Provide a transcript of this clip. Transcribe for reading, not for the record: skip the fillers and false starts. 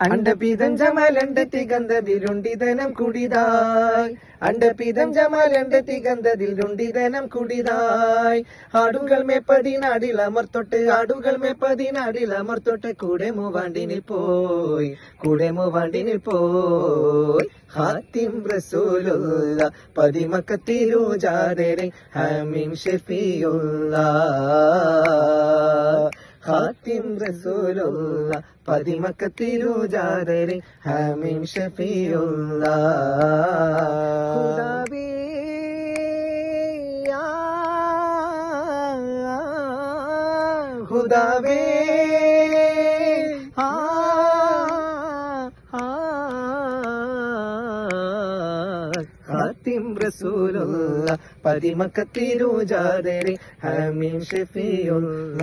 അണ്ടപീതം ജമാലണ്ട തികന്തതിലുണ്ടിതനം കുടിതായ് അണ്ടപീതം ജമാലണ്ട തികന്തതിലുണ്ടിതനം കുടിതായ് ആടുകൾ മേപ്പതിനാടിൽ അമർത്തൊട്ട് ആടുകൾ മേപ്പതിനാടിൽ അമർത്തൊട്ട് കൂടെ മൂവാണ്ടിനിൽ പോയി ഹാത്തിം റസൂലുള്ള പതിമക്കത്തിരുജാതരെ ഹമീം ഷഫീഉള്ള ഹാത്തിം റസൂലുള്ള പതിമക്കത്തിരുജാതരെ ഹമീം ഷഫീഉള്ള ഖുദാവേ ഖുദാവേ ഹാത്തിം റസൂലുള്ള പതിമക്കത്തിരുജാതരെ ഹമീം ഷഫീഉള്ള